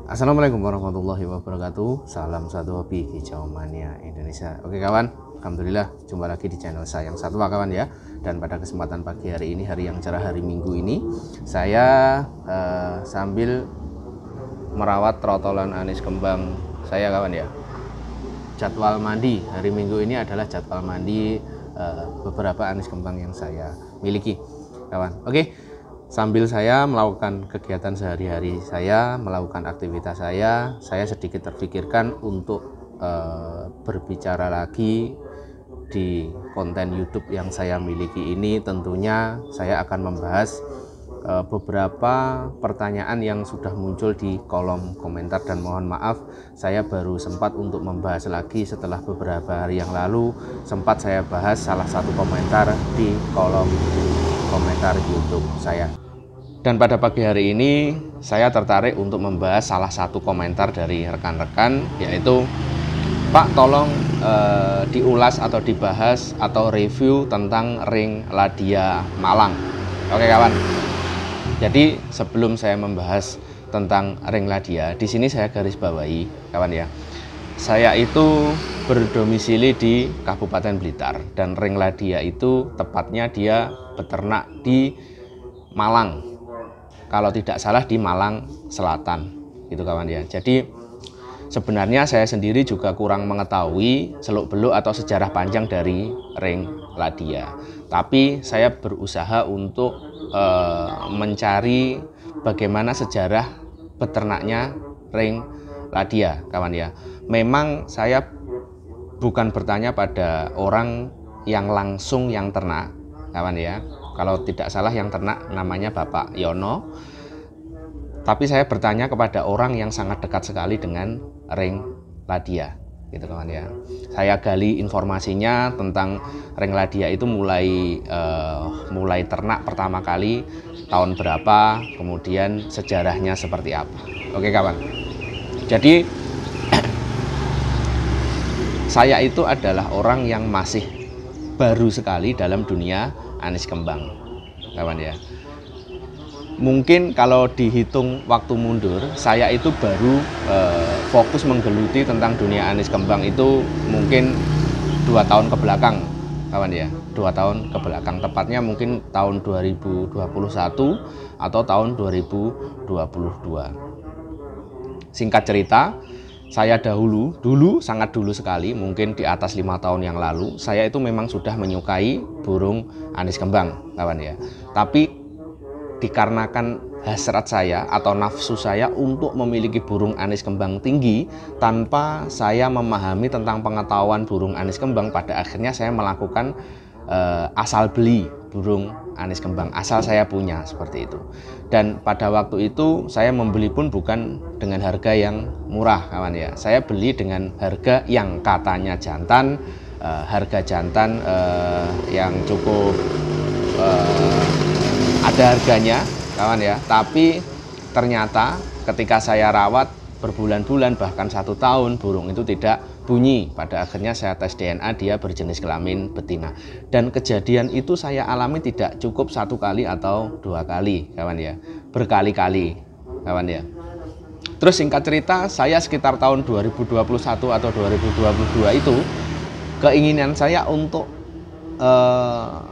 Assalamualaikum warahmatullahi wabarakatuh. Salam satu hobi hijau mania Indonesia. Oke kawan, alhamdulillah jumpa lagi di channel saya yang satu kawan ya. Dan pada kesempatan pagi hari ini, hari yang cerah, hari Minggu ini, saya sambil merawat trotolan anis kembang saya kawan ya. Jadwal mandi hari Minggu ini adalah jadwal mandi beberapa anis kembang yang saya miliki kawan. Oke. Sambil saya melakukan kegiatan sehari-hari saya, melakukan aktivitas saya sedikit terpikirkan untuk berbicara lagi di konten YouTube yang saya miliki ini. Tentunya saya akan membahas beberapa pertanyaan yang sudah muncul di kolom komentar, dan mohon maaf saya baru sempat untuk membahas lagi setelah beberapa hari yang lalu sempat saya bahas salah satu komentar di kolom komentar YouTube saya. Dan pada pagi hari ini saya tertarik untuk membahas salah satu komentar dari rekan-rekan, yaitu Pak tolong diulas atau dibahas atau review tentang ring Ladia Malang. Oke kawan. Jadi sebelum saya membahas tentang ring Ladia, di sini saya garis bawahi kawan ya. Saya itu berdomisili di Kabupaten Blitar, dan ring Ladia itu tepatnya dia beternak di Malang. Kalau tidak salah di Malang Selatan gitu kawan ya. Jadi sebenarnya saya sendiri juga kurang mengetahui seluk-beluk atau sejarah panjang dari ring Ladia. Tapi saya berusaha untuk mencari bagaimana sejarah beternaknya ring Ladia kawan ya. Memang saya bukan bertanya pada orang yang langsung yang ternak kawan ya. Kalau tidak salah yang ternak namanya Bapak Yono. Tapi saya bertanya kepada orang yang sangat dekat sekali dengan ring Ladia gitu kawan ya. Saya gali informasinya tentang ring Ladia itu mulai ternak pertama kali tahun berapa, kemudian sejarahnya seperti apa. Oke kawan. Jadi saya itu adalah orang yang masih baru sekali dalam dunia anis kembang kawan ya. Mungkin kalau dihitung waktu mundur, saya itu baru fokus menggeluti tentang dunia anis kembang itu mungkin 2 tahun ke belakang kawan ya. 2 tahun ke belakang, tepatnya mungkin tahun 2021 atau tahun 2022. Singkat cerita, saya sangat dulu sekali, mungkin di atas 5 tahun yang lalu, saya itu memang sudah menyukai burung anis kembang kawan ya. Tapi dikarenakan hasrat saya atau nafsu saya untuk memiliki burung anis kembang tinggi tanpa saya memahami tentang pengetahuan burung anis kembang, pada akhirnya saya melakukan asal beli burung anis kembang, asal saya punya seperti itu. Dan pada waktu itu saya membeli pun bukan dengan harga yang murah kawan ya. Saya beli dengan harga yang katanya jantan, harga jantan yang cukup ada harganya kawan ya. Tapi ternyata ketika saya rawat berbulan-bulan bahkan 1 tahun, burung itu tidak bunyi. Pada akhirnya saya tes DNA, dia berjenis kelamin betina. Dan kejadian itu saya alami tidak cukup 1 kali atau 2 kali kawan ya, berkali-kali kawan ya. Terus singkat cerita, saya sekitar tahun 2021 atau 2022 itu keinginan saya untuk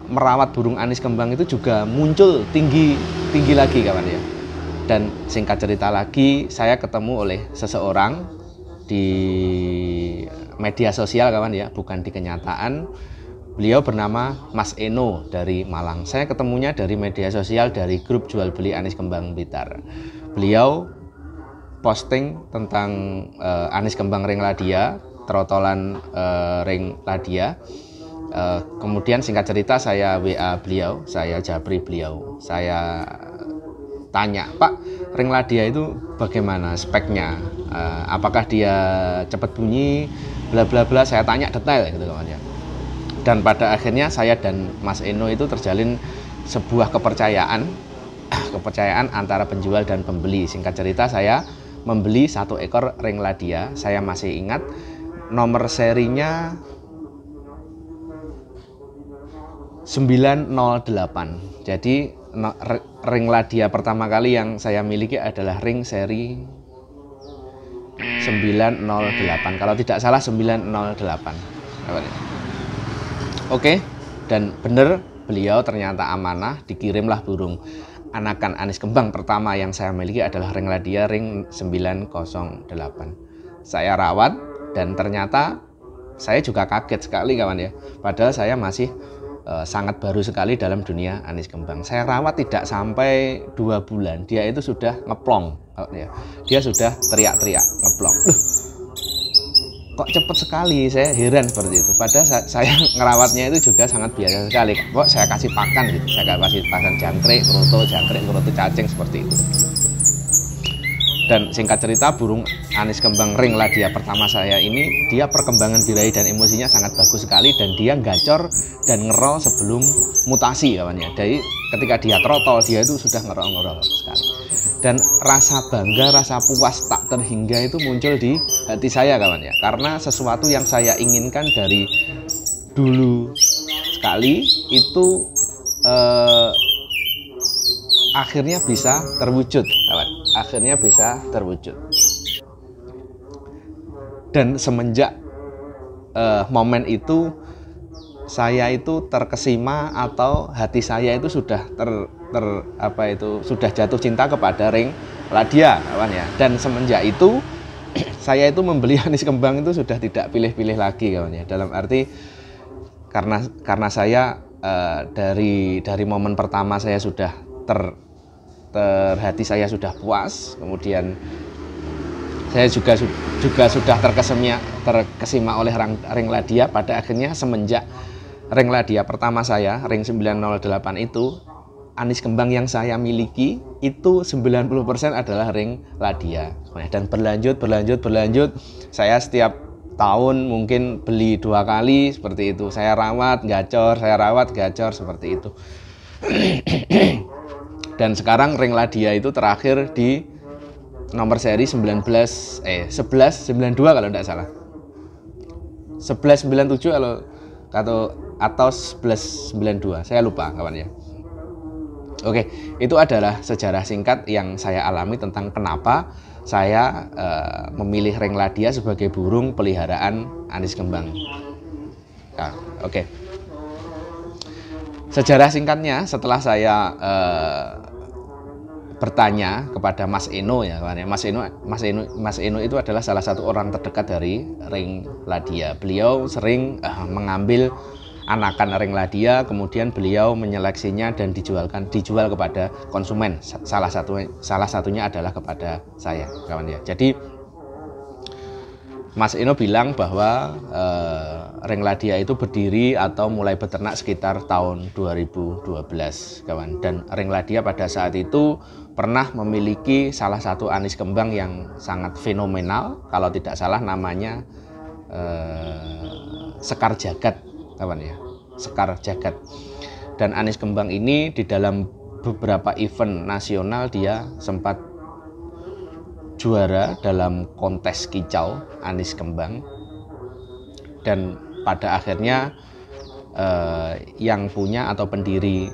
merawat burung anis kembang itu juga muncul tinggi lagi kawan ya. Dan singkat cerita lagi, saya ketemu oleh seseorang di media sosial kawan ya, bukan di kenyataan. Beliau bernama Mas Eno dari Malang. Saya ketemunya dari media sosial, dari grup jual beli anis kembang Blitar. Beliau posting tentang anis kembang ring Ladia, trotolan ring Ladia. Kemudian singkat cerita saya WA beliau, saya japri beliau, saya tanya, Pak, ring Ladia itu bagaimana speknya, apakah dia cepat bunyi, bla bla bla. Saya tanya detail gitu kawan ya. Dan pada akhirnya saya dan Mas Eno itu terjalin sebuah kepercayaan antara penjual dan pembeli. Singkat cerita saya membeli 1 ekor ring Ladia. Saya masih ingat nomor serinya 908. Jadi ring Ladia pertama kali yang saya miliki adalah ring seri 908, kalau tidak salah 908 kawan ya. Oke, dan benar beliau ternyata amanah, dikirimlah burung anakan anis kembang pertama yang saya miliki adalah ring ladia ring 908. Saya rawat dan ternyata saya juga kaget sekali kawan ya. Padahal saya masih sangat baru sekali dalam dunia anis kembang. Saya rawat tidak sampai 2 bulan, dia itu sudah ngeplong ya. Dia sudah teriak-teriak ngeplong. Loh, kok cepet sekali, saya heran seperti itu. Padahal saya ngerawatnya itu juga sangat biasa sekali. Kok saya kasih pakan gitu, saya kasih pakan jangkrik, kerutu, cacing seperti itu. Dan singkat cerita, burung anis kembang ring ladia pertama saya ini, dia perkembangan birahi dan emosinya sangat bagus sekali, dan dia gacor dan ngerol sebelum mutasi kawan ya. Jadi ketika dia trotol, dia itu sudah ngerol sekali. Dan rasa bangga, rasa puas tak terhingga itu muncul di hati saya kawan ya. Karena sesuatu yang saya inginkan dari dulu sekali itu akhirnya bisa terwujud kawan. Akhirnya bisa terwujud. Dan semenjak momen itu saya itu terkesima, atau hati saya itu sudah sudah jatuh cinta kepada ring ladia kawan ya. Dan semenjak itu saya itu membeli anis kembang itu sudah tidak pilih-pilih lagi kawan ya. Dalam arti karena saya dari momen pertama saya sudah hati saya sudah puas, kemudian saya juga sudah terkesima oleh ring ladia. Pada akhirnya semenjak ring ladia pertama saya, ring 908 itu, anis kembang yang saya miliki itu 90% adalah ring ladia. Dan berlanjut, saya setiap tahun mungkin beli 2 kali seperti itu. Saya rawat, gacor seperti itu. Dan sekarang ring ladia itu terakhir di nomor seri 1192 kalau tidak salah. 1197 atau 1192, saya lupa kawan ya. Oke, itu adalah sejarah singkat yang saya alami tentang kenapa saya memilih ring ladia sebagai burung peliharaan anis kembang. Nah, oke. Sejarah singkatnya setelah saya bertanya kepada Mas Eno ya kawan ya. Mas Eno itu adalah salah satu orang terdekat dari ring ladia. Beliau sering mengambil anakan ring ladia, kemudian beliau menyeleksinya dan dijual kepada konsumen. Salah satunya adalah kepada saya kawan ya. Jadi Mas Eno bilang bahwa ring ladia itu berdiri atau mulai beternak sekitar tahun 2012 kawan. Dan ring ladia pada saat itu pernah memiliki salah satu anis kembang yang sangat fenomenal, kalau tidak salah namanya Sekar Jagat kawan ya, Sekar Jagat. Dan anis kembang ini di dalam beberapa event nasional dia sempat juara dalam kontes kicau anis kembang. Dan pada akhirnya yang punya atau pendiri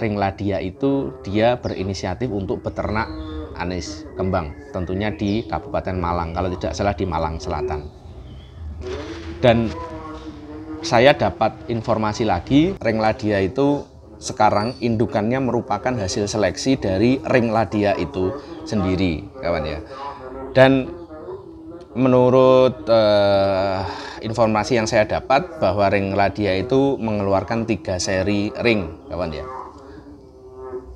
ring ladia itu dia berinisiatif untuk beternak anis kembang, tentunya di Kabupaten Malang, kalau tidak salah di Malang Selatan. Dan saya dapat informasi lagi, ring ladia itu sekarang indukannya merupakan hasil seleksi dari ring ladia itu sendiri kawan ya. Dan menurut informasi yang saya dapat bahwa ring ladia itu mengeluarkan 3 seri ring kawan ya.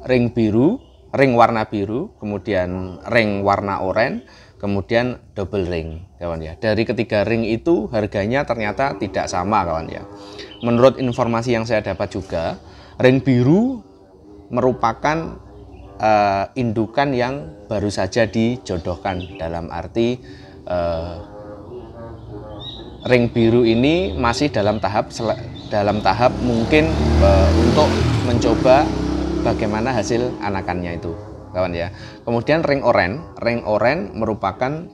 Ring biru, ring warna biru, kemudian ring warna oranye, kemudian double ring kawan ya. Dari ketiga ring itu harganya ternyata tidak sama kawan ya. Menurut informasi yang saya dapat juga, ring biru merupakan indukan yang baru saja dijodohkan, dalam arti ring biru ini masih dalam tahap mungkin untuk mencoba bagaimana hasil anakannya itu kawan ya. Kemudian ring oranye merupakan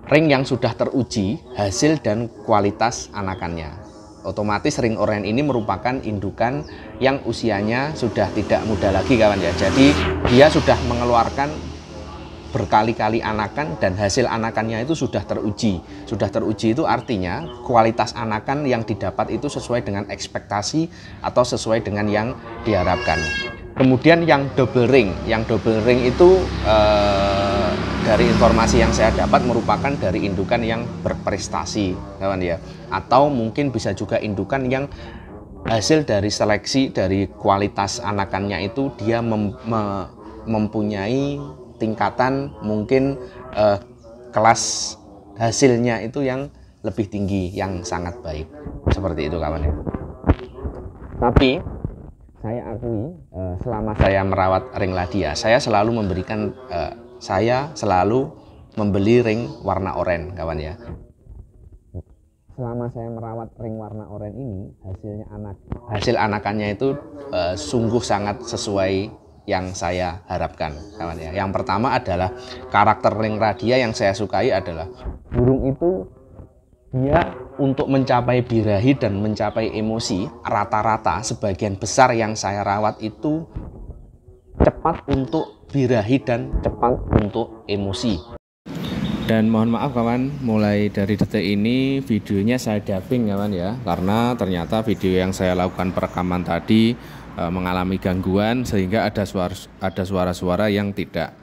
ring yang sudah teruji hasil dan kualitas anakannya. Otomatis ring oranye ini merupakan indukan yang usianya sudah tidak muda lagi kawan ya. Jadi dia sudah mengeluarkan berkali-kali anakan dan hasil anakannya itu sudah teruji. Sudah teruji itu artinya kualitas anakan yang didapat itu sesuai dengan ekspektasi atau sesuai dengan yang diharapkan. Kemudian yang double ring itu dari informasi yang saya dapat merupakan dari indukan yang berprestasi, kawan ya. Atau mungkin bisa juga indukan yang hasil dari seleksi dari kualitas anakannya itu dia mempunyai tingkatan mungkin kelas hasilnya itu yang lebih tinggi, yang sangat baik, seperti itu kawan ya. Tapi saya akui selama saya merawat ring Ladia, saya selalu membeli ring warna oranye kawan ya. Selama saya merawat ring warna oranye ini, hasil anakannya itu sungguh sangat sesuai yang saya harapkan kawan ya. Yang pertama adalah karakter ring Ladia yang saya sukai adalah burung itu dia untuk mencapai birahi dan mencapai emosi rata-rata sebagian besar yang saya rawat itu cepat untuk birahi dan cepat untuk emosi. Dan mohon maaf kawan, mulai dari detik ini videonya saya dubbing kawan ya, karena ternyata video yang saya lakukan perekaman tadi mengalami gangguan sehingga ada suara-suara yang tidak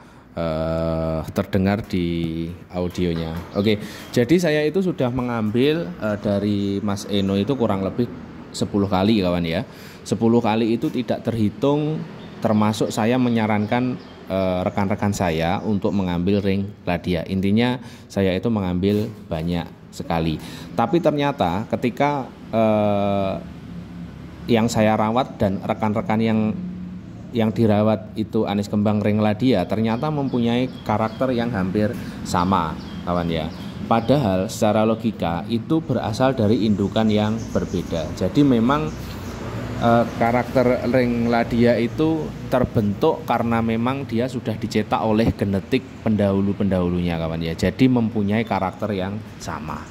terdengar di audionya. Oke, jadi saya itu sudah mengambil dari Mas Eno itu kurang lebih 10 kali kawan ya. 10 kali itu tidak terhitung, termasuk saya menyarankan rekan-rekan saya untuk mengambil ring Ladia. Intinya saya itu mengambil banyak sekali. Tapi ternyata ketika yang saya rawat dan rekan-rekan yang dirawat itu anis kembang ring Ladia ternyata mempunyai karakter yang hampir sama kawan ya. Padahal secara logika itu berasal dari indukan yang berbeda. Jadi memang karakter ring Ladia itu terbentuk karena memang dia sudah dicetak oleh genetik pendahulu-pendahulunya kawan ya. Jadi mempunyai karakter yang sama.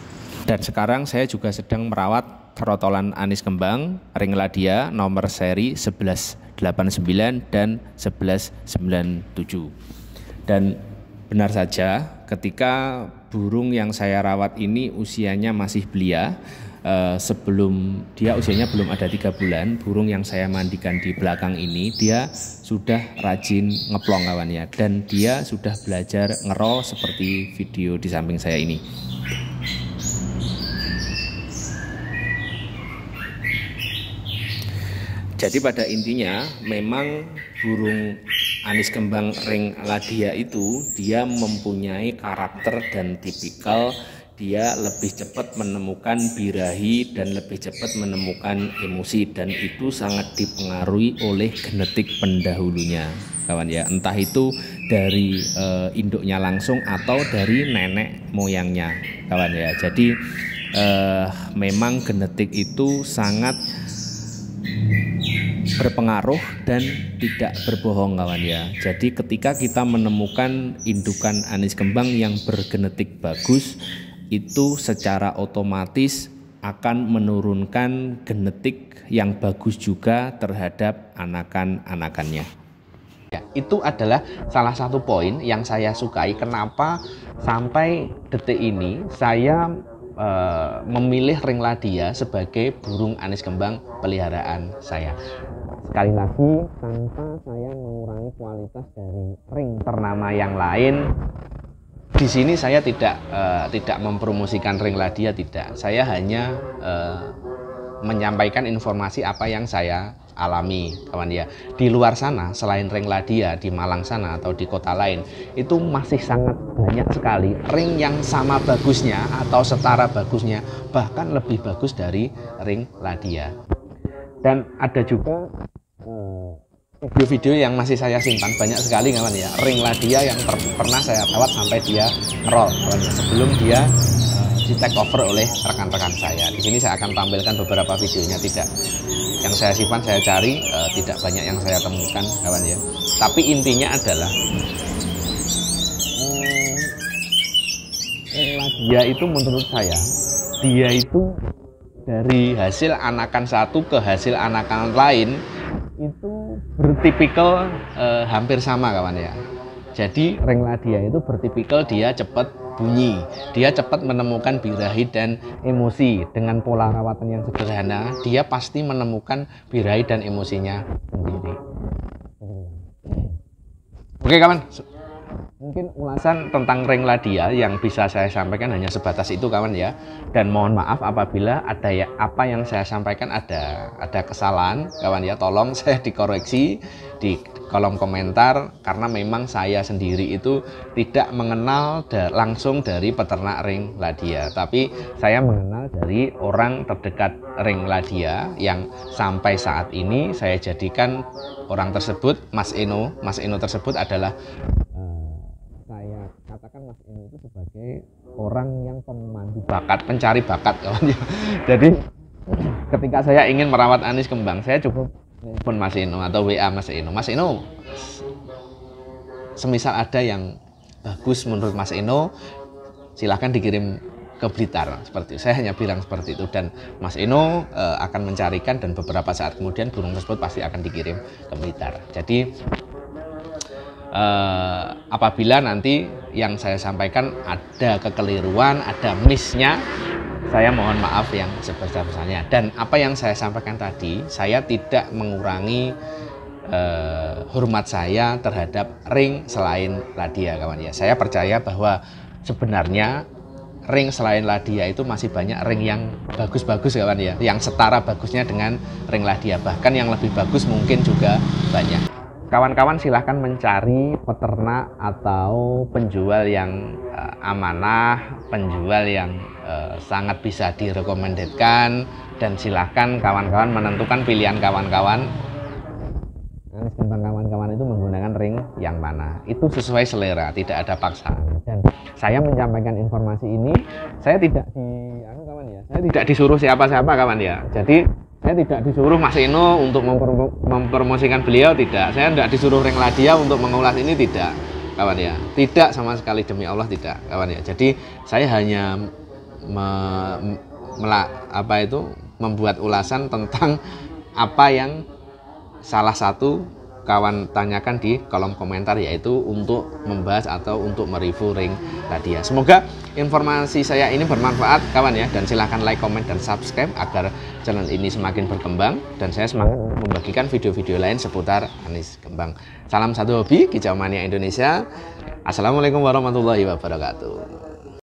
Dan sekarang saya juga sedang merawat trotolan anis kembang ring Ladia nomor seri 1189 dan 1197. Dan benar saja ketika burung yang saya rawat ini usianya masih belia, sebelum dia usianya belum ada 3 bulan, burung yang saya mandikan di belakang ini dia sudah rajin ngeplong kawan ya, dan dia sudah belajar ngerol seperti video di samping saya ini. Jadi pada intinya memang burung anis kembang ring Ladia itu dia mempunyai karakter dan tipikal, dia lebih cepat menemukan birahi dan lebih cepat menemukan emosi, dan itu sangat dipengaruhi oleh genetik pendahulunya kawan ya, entah itu dari induknya langsung atau dari nenek moyangnya kawan ya. Jadi memang genetik itu sangat berpengaruh dan tidak berbohong kawan ya. Jadi ketika kita menemukan indukan anis kembang yang bergenetik bagus, itu secara otomatis akan menurunkan genetik yang bagus juga terhadap anakan-anakannya. Ya, itu adalah salah satu poin yang saya sukai kenapa sampai detik ini saya memilih ring Ladia sebagai burung anis kembang peliharaan saya. Sekali lagi, tanpa saya mengurangi kualitas dari ring ternama yang lain, di sini saya tidak mempromosikan ring Ladia, tidak. Saya hanya menyampaikan informasi apa yang saya alami kawan ya. Di luar sana selain ring Ladia di Malang sana atau di kota lain itu masih sangat banyak sekali ring yang sama bagusnya atau setara bagusnya, bahkan lebih bagus dari ring Ladia. Dan ada juga video-video yang masih saya simpan banyak sekali kawan ya, ring Ladia yang pernah saya rawat sampai dia roll kawan ya, sebelum dia di take over oleh rekan-rekan saya. Di sini saya akan tampilkan beberapa videonya, tidak yang saya simpan, saya cari, tidak banyak yang saya temukan kawan ya. Tapi intinya adalah Ladia itu menurut saya dia itu dari hasil anakan satu ke hasil anakan lain itu bertipikal hampir sama kawan ya. Jadi ring ladia itu bertipikal dia cepat bunyi, dia cepat menemukan birahi dan emosi. Dengan pola rawatan yang sederhana, dia pasti menemukan birahi dan emosinya sendiri. Oke kawan, mungkin ulasan tentang ring ladia yang bisa saya sampaikan hanya sebatas itu kawan ya. Dan mohon maaf apabila ada apa yang saya sampaikan ada kesalahan kawan ya, tolong saya dikoreksi di kolom komentar, karena memang saya sendiri itu tidak mengenal langsung dari peternak ring ladia, tapi saya mengenal dari orang terdekat ring ladia yang sampai saat ini saya jadikan orang tersebut Mas Eno. Mas Eno tersebut adalah saya katakan Mas Eno itu sebagai orang yang pemandu bakat, pencari bakat kawan ya. Jadi ketika saya ingin merawat anis kembang, saya cukup telepon Mas Eno atau WA Mas Eno. Mas Eno, semisal ada yang bagus menurut Mas Eno, silahkan dikirim ke Blitar, seperti itu. Saya hanya bilang seperti itu, dan Mas Eno akan mencarikan, dan beberapa saat kemudian burung tersebut pasti akan dikirim ke Blitar. Jadi apabila nanti yang saya sampaikan ada kekeliruan, ada miss-nya, saya mohon maaf yang sebesar-besarnya. Dan apa yang saya sampaikan tadi, saya tidak mengurangi hormat saya terhadap ring selain ladia kawan ya. Saya percaya bahwa sebenarnya ring selain ladia itu masih banyak ring yang bagus-bagus kawan ya, yang setara bagusnya dengan ring ladia, bahkan yang lebih bagus mungkin juga banyak. Kawan-kawan silahkan mencari peternak atau penjual yang amanah, penjual yang sangat bisa direkomendasikan, dan silahkan kawan-kawan menentukan pilihan kawan-kawan. Anis kembang kawan-kawan itu menggunakan ring yang mana, itu sesuai selera, tidak ada paksaan. Dan saya menyampaikan informasi ini, saya tidak saya tidak disuruh siapa-siapa kawan ya. Jadi saya tidak disuruh Mas Eno untuk mempromosikan beliau, tidak. Saya tidak disuruh ring ladia untuk mengulas ini, tidak kawan ya. Tidak sama sekali, demi Allah tidak kawan ya. Jadi saya hanya membuat ulasan tentang apa yang salah satu kawan tanyakan di kolom komentar, yaitu untuk membahas atau untuk mereview ring ladia. Semoga informasi saya ini bermanfaat kawan ya, dan silahkan like, comment, dan subscribe agar channel ini semakin berkembang, dan saya semangat membagikan video-video lain seputar anis kembang. Salam satu hobi, Kicau Mania Indonesia. Assalamualaikum warahmatullahi wabarakatuh.